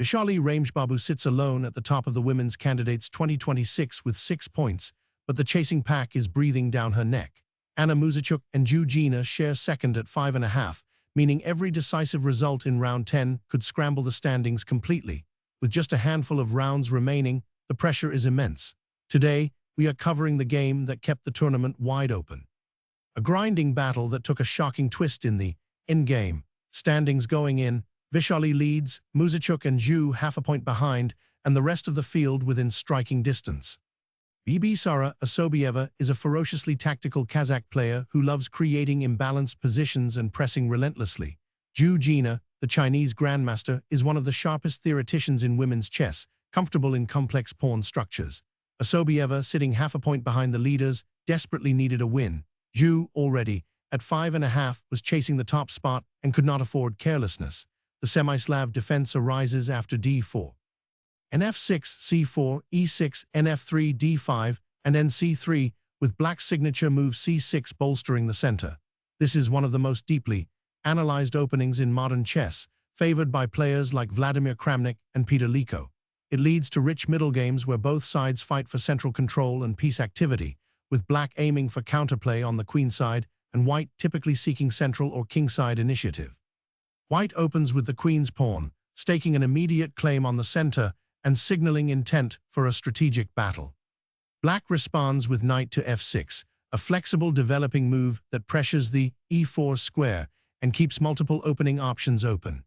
Vishali Rameshbabu sits alone at the top of the Women's Candidates 2026 with 6 points, but the chasing pack is breathing down her neck. Anna Muzichuk and Jiner share second at 5.5, meaning every decisive result in round 10 could scramble the standings completely. With just a handful of rounds remaining, the pressure is immense. Today, we are covering the game that kept the tournament wide open. A grinding battle that took a shocking twist in the endgame. Standings going in, Vishali leads, Muzichuk and Zhu half a point behind, and the rest of the field within striking distance. Bibisara Assaubayeva is a ferociously tactical Kazakh player who loves creating imbalanced positions and pressing relentlessly. Jiner, the Chinese Grandmaster, is one of the sharpest theoreticians in women's chess, comfortable in complex pawn structures. Assaubayeva, sitting half a point behind the leaders, desperately needed a win. Zhu, already at 5.5, was chasing the top spot and could not afford carelessness. The semi-Slav defense arises after d4. Nf6, c4, e6, nf3, d5, and nc3, with black's signature move c6 bolstering the center. This is one of the most deeply analyzed openings in modern chess, favored by players like Vladimir Kramnik and Peter Liko. It leads to rich middle games where both sides fight for central control and piece activity, with black aiming for counterplay on the queen side and white typically seeking central or kingside initiative. White opens with the queen's pawn, staking an immediate claim on the center and signaling intent for a strategic battle. Black responds with knight to f6, a flexible developing move that pressures the e4 square and keeps multiple opening options open.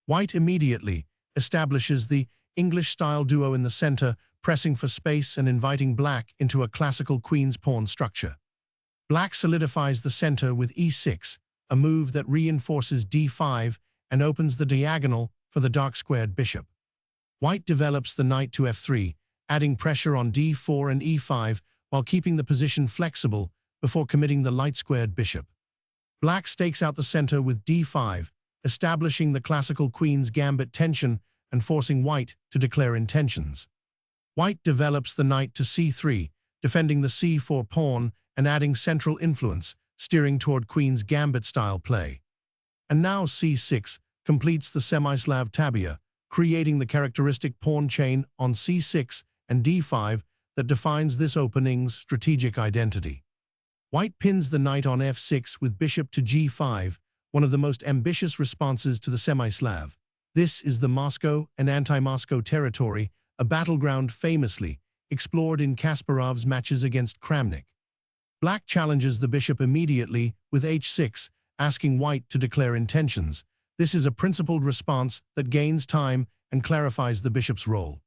White immediately establishes the English-style duo in the center, pressing for space and inviting black into a classical queen's pawn structure. Black solidifies the center with e6, a move that reinforces d5 and opens the diagonal for the dark-squared bishop. White develops the knight to f3, adding pressure on d4 and e5 while keeping the position flexible before committing the light-squared bishop. Black stakes out the center with d5, establishing the classical queen's gambit tension and forcing white to declare intentions. White develops the knight to c3, defending the c4 pawn and adding central influence, steering toward queen's gambit-style play. And now c6 completes the semi-Slav tabia, creating the characteristic pawn chain on c6 and d5 that defines this opening's strategic identity. White pins the knight on f6 with bishop to g5, one of the most ambitious responses to the semi-Slav. This is the Moscow and anti-Moscow territory, a battleground famously explored in Kasparov's matches against Kramnik. Black challenges the bishop immediately with h6, asking white to declare intentions. This is a principled response that gains time and clarifies the bishop's role.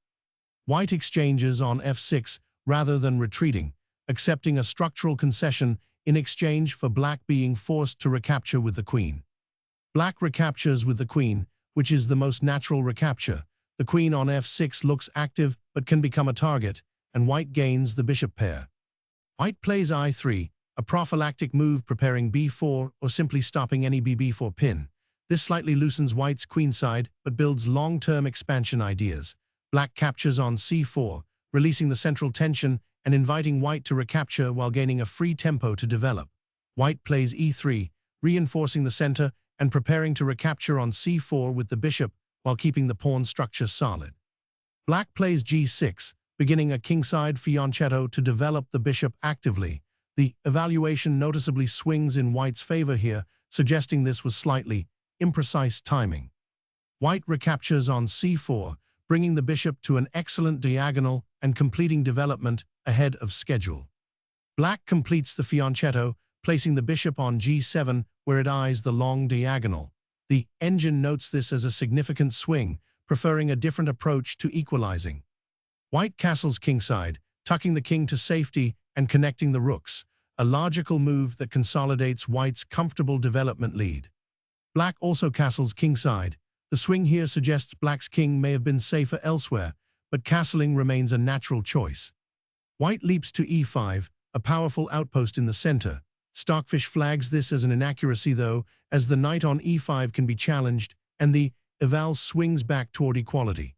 White exchanges on f6 rather than retreating, accepting a structural concession in exchange for black being forced to recapture with the queen. Black recaptures with the queen, which is the most natural recapture. The queen on f6 looks active but can become a target, and white gains the bishop pair. White plays i3, a prophylactic move preparing b4 or simply stopping any bb4 pin. This slightly loosens white's queenside but builds long-term expansion ideas. Black captures on c4, releasing the central tension and inviting white to recapture while gaining a free tempo to develop. White plays e3, reinforcing the center and preparing to recapture on c4 with the bishop while keeping the pawn structure solid. Black plays g6, beginning a kingside fianchetto to develop the bishop actively. The evaluation noticeably swings in white's favor here, suggesting this was slightly imprecise timing. White recaptures on c4, bringing the bishop to an excellent diagonal and completing development ahead of schedule. Black completes the fianchetto, placing the bishop on g7 where it eyes the long diagonal. The engine notes this as a significant swing, preferring a different approach to equalizing. White castles kingside, tucking the king to safety and connecting the rooks, a logical move that consolidates white's comfortable development lead. Black also castles kingside. The swing here suggests black's king may have been safer elsewhere, but castling remains a natural choice. White leaps to e5, a powerful outpost in the center. Stockfish flags this as an inaccuracy though, as the knight on e5 can be challenged, and the eval swings back toward equality.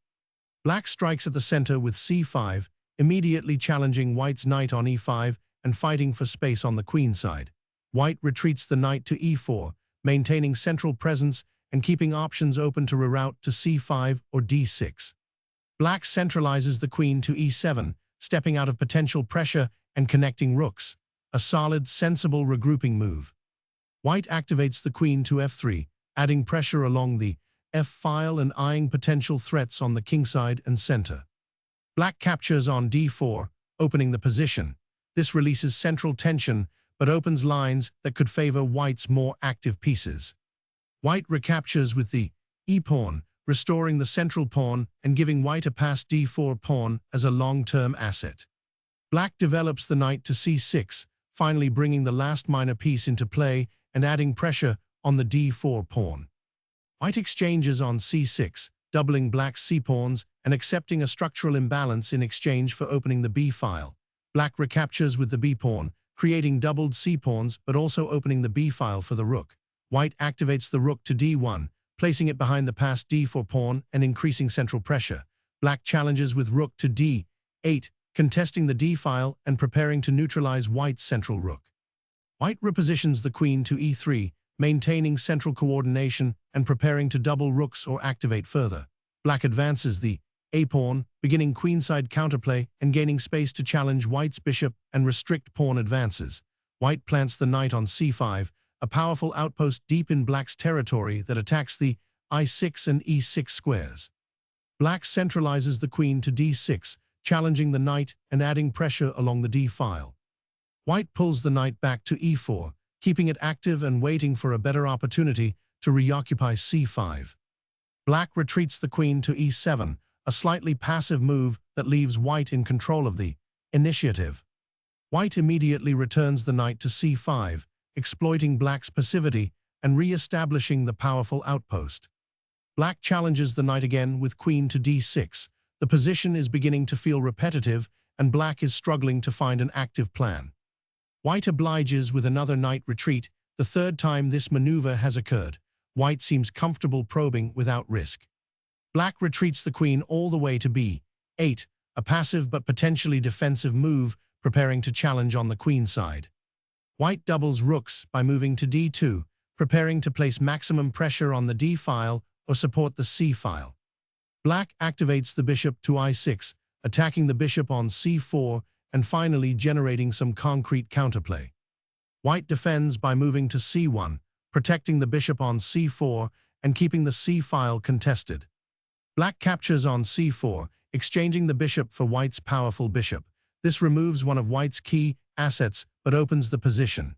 Black strikes at the center with c5, immediately challenging white's knight on e5 and fighting for space on the queen side. White retreats the knight to e4, maintaining central presence and keeping options open to reroute to c5 or d6. Black centralizes the queen to e7, stepping out of potential pressure and connecting rooks, a solid, sensible regrouping move. White activates the queen to f3, adding pressure along the f-file and eyeing potential threats on the kingside and center. Black captures on d4, opening the position. This releases central tension, but opens lines that could favor White's more active pieces. White recaptures with the e-pawn, restoring the central pawn and giving White a passed d4 pawn as a long-term asset. Black develops the knight to c6, finally bringing the last minor piece into play and adding pressure on the d4 pawn. White exchanges on c6, doubling Black's c-pawns and accepting a structural imbalance in exchange for opening the b-file. Black recaptures with the b-pawn, creating doubled c-pawns but also opening the b-file for the rook. White activates the rook to d1, placing it behind the passed d4 pawn and increasing central pressure. Black challenges with rook to d8, contesting the d-file and preparing to neutralize White's central rook. White repositions the queen to e3, maintaining central coordination and preparing to double rooks or activate further. Black advances the a-pawn, beginning queenside counterplay and gaining space to challenge White's bishop and restrict pawn advances. White plants the knight on c5, a powerful outpost deep in Black's territory that attacks the i6 and e6 squares. Black centralizes the queen to d6, challenging the knight and adding pressure along the d-file. White pulls the knight back to e4, keeping it active and waiting for a better opportunity to reoccupy c5. Black retreats the queen to e7, a slightly passive move that leaves White in control of the initiative. White immediately returns the knight to c5, exploiting Black's passivity and re-establishing the powerful outpost. Black challenges the knight again with queen to d6. The position is beginning to feel repetitive, and Black is struggling to find an active plan. White obliges with another knight retreat, the third time this maneuver has occurred. White seems comfortable probing without risk. Black retreats the queen all the way to b8, a passive but potentially defensive move, preparing to challenge on the queen side. White doubles rooks by moving to d2, preparing to place maximum pressure on the d-file or support the c-file. Black activates the bishop to i6, attacking the bishop on c4 and finally generating some concrete counterplay. White defends by moving to c1, protecting the bishop on c4 and keeping the c-file contested. Black captures on c4, exchanging the bishop for White's powerful bishop. This removes one of White's key assets but opens the position.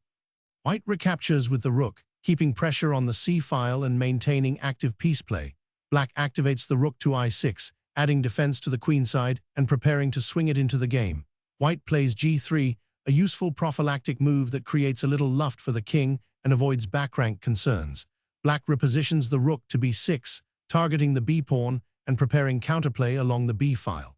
White recaptures with the rook, keeping pressure on the c-file and maintaining active piece play. Black activates the rook to i6, adding defense to the queenside and preparing to swing it into the game. White plays g3, a useful prophylactic move that creates a little luft for the king and avoids backrank concerns. Black repositions the rook to b6, targeting the b-pawn and preparing counterplay along the b-file.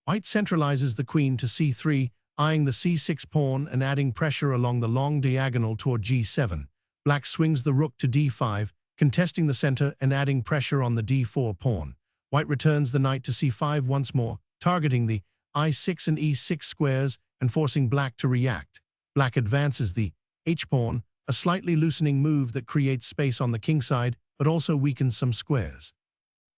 White centralizes the queen to c3, eyeing the c6 pawn and adding pressure along the long diagonal toward g7. Black swings the rook to d5, contesting the center and adding pressure on the d4 pawn. White returns the knight to c5 once more, targeting the i6 and e6 squares and forcing Black to react. Black advances the h-pawn, a slightly loosening move that creates space on the kingside but also weakens some squares.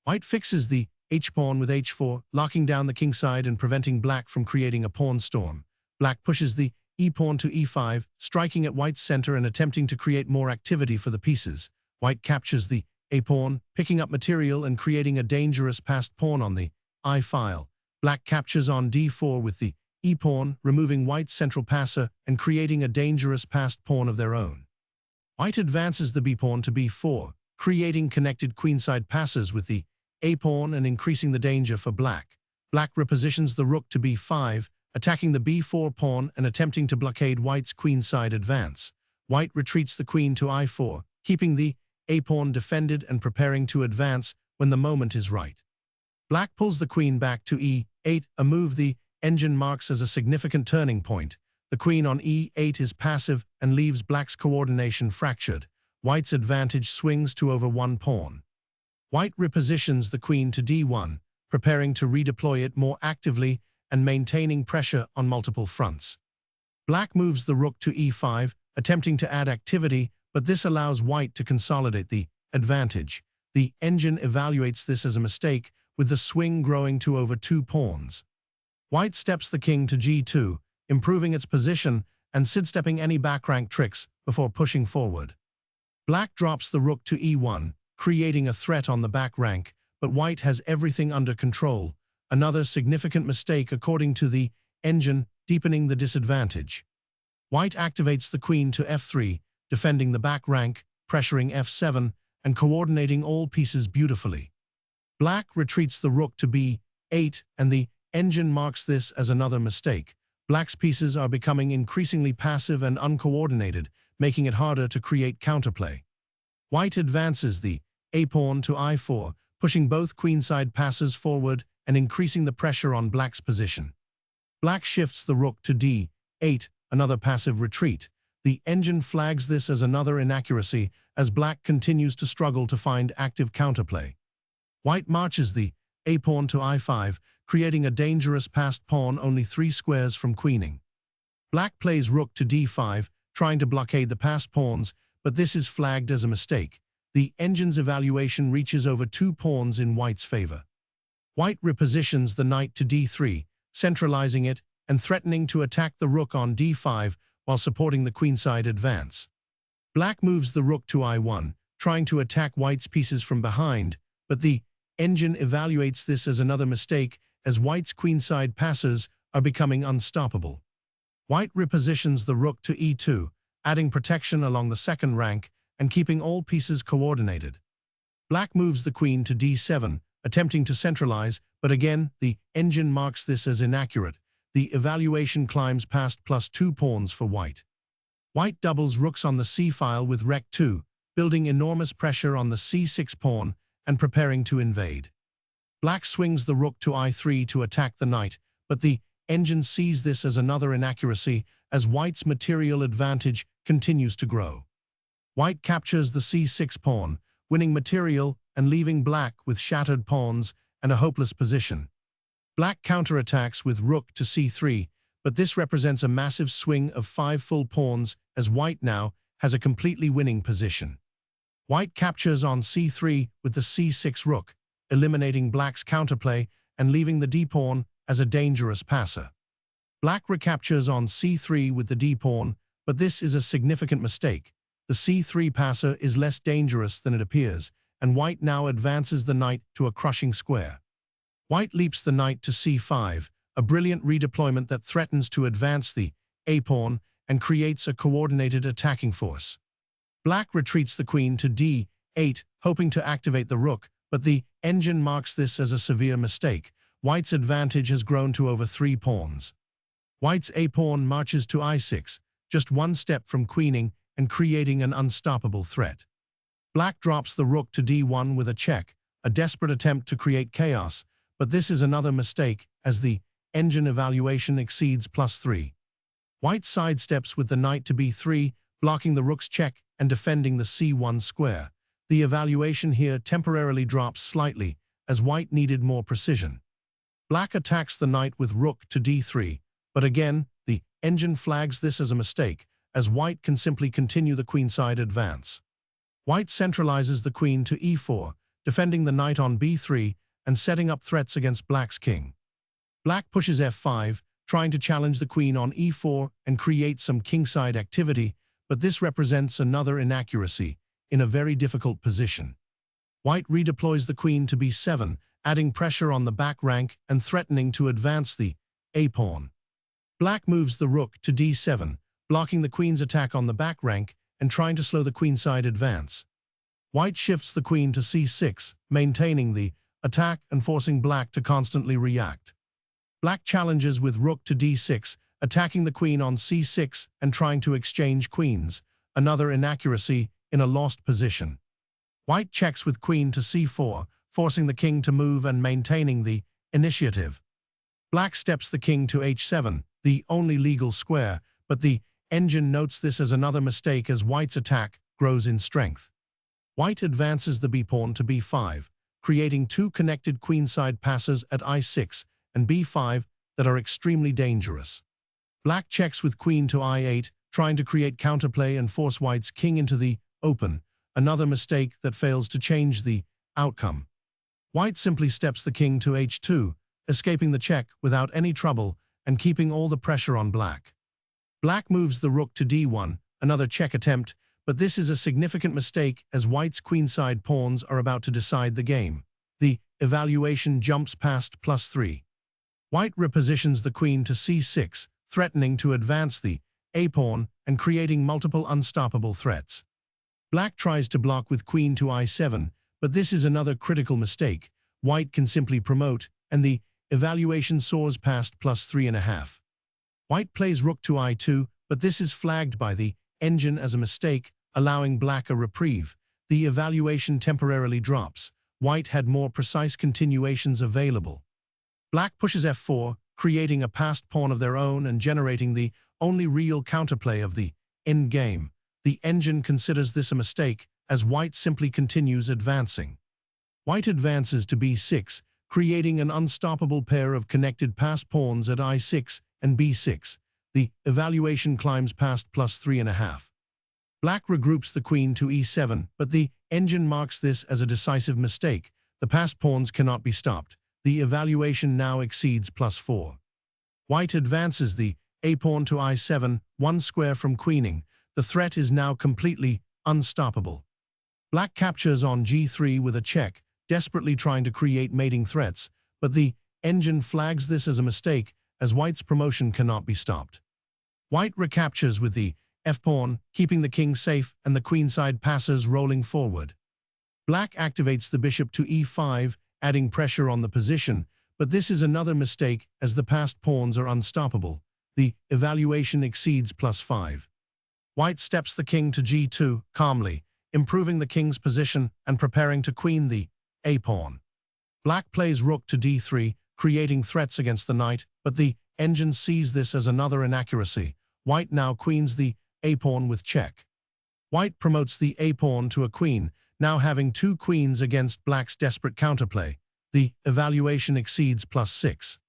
White fixes the h-pawn with h4, locking down the kingside and preventing Black from creating a pawn storm. Black pushes the e-pawn to e5, striking at White's center and attempting to create more activity for the pieces. White captures the a-pawn, picking up material and creating a dangerous passed pawn on the i-file. Black captures on d4 with the e-pawn, removing White's central passer and creating a dangerous passed pawn of their own. White advances the b-pawn to b4, creating connected queenside passes with the a-pawn and increasing the danger for Black. Black repositions the rook to b5, attacking the b4 pawn and attempting to blockade White's queenside advance. White retreats the queen to i4, keeping the a-pawn defended and preparing to advance when the moment is right. Black pulls the queen back to e8, a move the engine marks as a significant turning point. The queen on e8 is passive and leaves Black's coordination fractured. White's advantage swings to over one pawn. White repositions the queen to d1, preparing to redeploy it more actively and maintaining pressure on multiple fronts. Black moves the rook to e5, attempting to add activity, but this allows White to consolidate the advantage. The engine evaluates this as a mistake, with the swing growing to over 2 pawns. White steps the king to g2, improving its position and sidestepping any backrank tricks before pushing forward. Black drops the rook to e1, creating a threat on the back rank, but white has everything under control. Another significant mistake according to the engine, deepening the disadvantage. White activates the queen to f3, defending the back rank, pressuring f7, and coordinating all pieces beautifully. Black retreats the rook to b8, and the engine marks this as another mistake. Black's pieces are becoming increasingly passive and uncoordinated, making it harder to create counterplay. White advances the a-pawn to i4, pushing both queenside passes forward and increasing the pressure on black's position. Black shifts the rook to d8, another passive retreat. The engine flags this as another inaccuracy, as black continues to struggle to find active counterplay. White marches the a-pawn to i5, creating a dangerous passed pawn only 3 squares from queening. Black plays rook to d5, trying to blockade the passed pawns, but this is flagged as a mistake. The engine's evaluation reaches over 2 pawns in white's favor. White repositions the knight to d3, centralizing it and threatening to attack the rook on d5 while supporting the queenside advance. Black moves the rook to i1, trying to attack white's pieces from behind, but the engine evaluates this as another mistake, as white's queenside passes are becoming unstoppable. White repositions the rook to e2, adding protection along the second rank and keeping all pieces coordinated. Black moves the queen to d7, attempting to centralize, but again, the engine marks this as inaccurate. The evaluation climbs past +2 pawns for white. White doubles rooks on the c-file with rec2, building enormous pressure on the c6 pawn and preparing to invade. Black swings the rook to i3 to attack the knight, but the engine sees this as another inaccuracy, as white's material advantage continues to grow. White captures the c6 pawn, winning material and leaving black with shattered pawns and a hopeless position. Black counterattacks with rook to c3, but this represents a massive swing of 5 full pawns, as white now has a completely winning position. White captures on c3 with the c6 rook, eliminating black's counterplay and leaving the d-pawn as a dangerous passer. Black recaptures on c3 with the d-pawn, but this is a significant mistake. The c3 passer is less dangerous than it appears, and white now advances the knight to a crushing square. White leaps the knight to c5, a brilliant redeployment that threatens to advance the a-pawn and creates a coordinated attacking force. Black retreats the queen to d8, hoping to activate the rook, but the engine marks this as a severe mistake. White's advantage has grown to over 3 pawns. White's a-pawn marches to i6, just 1 step from queening and creating an unstoppable threat. Black drops the rook to d1 with a check, a desperate attempt to create chaos, but this is another mistake, as the engine evaluation exceeds +3. White sidesteps with the knight to b3, blocking the rook's check and defending the c1 square. The evaluation here temporarily drops slightly, as white needed more precision. Black attacks the knight with rook to d3, but again, the engine flags this as a mistake, as white can simply continue the queenside advance. White centralizes the queen to e4, defending the knight on b3 and setting up threats against black's king. Black pushes f5, trying to challenge the queen on e4 and create some kingside activity, but this represents another inaccuracy in a very difficult position. White redeploys the queen to b7, adding pressure on the back rank and threatening to advance the a-pawn. Black moves the rook to d7, blocking the queen's attack on the back rank and trying to slow the queenside advance. White shifts the queen to c6, maintaining the attack and forcing black to constantly react. Black challenges with rook to d6, attacking the queen on c6 and trying to exchange queens, another inaccuracy in a lost position. White checks with queen to c4, forcing the king to move and maintaining the initiative. Black steps the king to h7, the only legal square, but the engine notes this as another mistake as white's attack grows in strength. White advances the b-pawn to b5, creating 2 connected queenside passes at i6 and b5 that are extremely dangerous. Black checks with queen to i8, trying to create counterplay and force white's king into the open, another mistake that fails to change the outcome. White simply steps the king to h2, escaping the check without any trouble and keeping all the pressure on black. Black moves the rook to d1, another check attempt, but this is a significant mistake as white's queenside pawns are about to decide the game. The evaluation jumps past +3. White repositions the queen to c6, threatening to advance the a-pawn and creating multiple unstoppable threats. Black tries to block with queen to i7, but this is another critical mistake. White can simply promote, and the evaluation soars past +3.5. White plays rook to i2, but this is flagged by the engine as a mistake, allowing black a reprieve. The evaluation temporarily drops. White had more precise continuations available. Black pushes f4, creating a passed pawn of their own and generating the only real counterplay of the endgame. The engine considers this a mistake, as white simply continues advancing. White advances to b6, creating an unstoppable pair of connected passed pawns at i6 and b6. The evaluation climbs past +3.5. Black regroups the queen to e7, but the engine marks this as a decisive mistake. The passed pawns cannot be stopped. The evaluation now exceeds +4. White advances the a-pawn to i7, one square from queening. The threat is now completely unstoppable. Black captures on g3 with a check, desperately trying to create mating threats, but the engine flags this as a mistake, as white's promotion cannot be stopped. White recaptures with the f-pawn, keeping the king safe and the queenside passes rolling forward. Black activates the bishop to e5, adding pressure on the position, but this is another mistake as the passed pawns are unstoppable. The evaluation exceeds +5. White steps the king to g2, calmly, improving the king's position and preparing to queen the a-pawn. Black plays rook to d3, creating threats against the knight, but the engine sees this as another inaccuracy. White now queens the a-pawn with check. White promotes the a-pawn to a queen, now having two queens against black's desperate counterplay. The evaluation exceeds +6.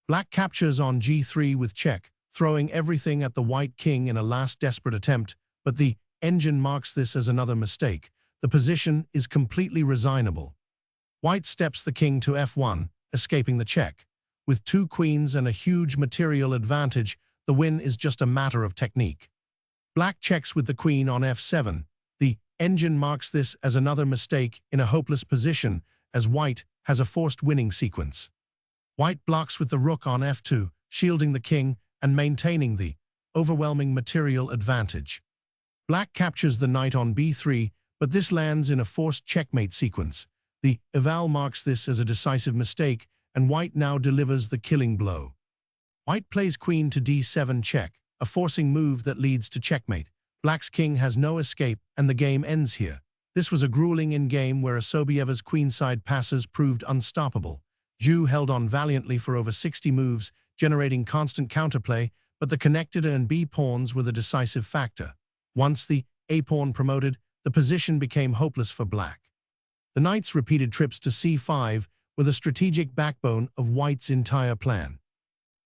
Black captures on g3 with check, throwing everything at the white king in a last desperate attempt, but the engine marks this as another mistake. The position is completely resignable. White steps the king to f1, escaping the check. With two queens and a huge material advantage, the win is just a matter of technique. Black checks with the queen on f7. The engine marks this as another mistake in a hopeless position, as white has a forced winning sequence. White blocks with the rook on f2, shielding the king and maintaining the overwhelming material advantage. Black captures the knight on b3, but this lands in a forced checkmate sequence. The eval marks this as a decisive mistake, and white now delivers the killing blow. White plays queen to d7 check, a forcing move that leads to checkmate. Black's king has no escape, and the game ends here. This was a grueling endgame where Assaubayeva's queenside passes proved unstoppable. Zhu held on valiantly for over 60 moves, generating constant counterplay, but the connected A and B pawns were the decisive factor. Once the A-pawn promoted, the position became hopeless for black. The knight's repeated trips to c5 were the strategic backbone of white's entire plan.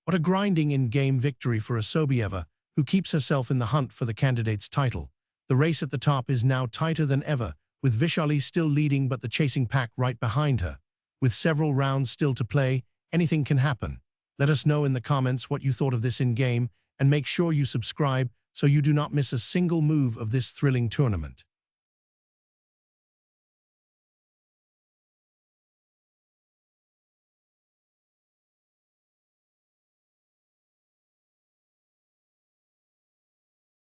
What a grinding in-game victory for Assaubayeva, who keeps herself in the hunt for the candidate's title. The race at the top is now tighter than ever, with Vishali still leading but the chasing pack right behind her. With several rounds still to play, anything can happen. Let us know in the comments what you thought of this in-game, and make sure you subscribe so you do not miss a single move of this thrilling tournament.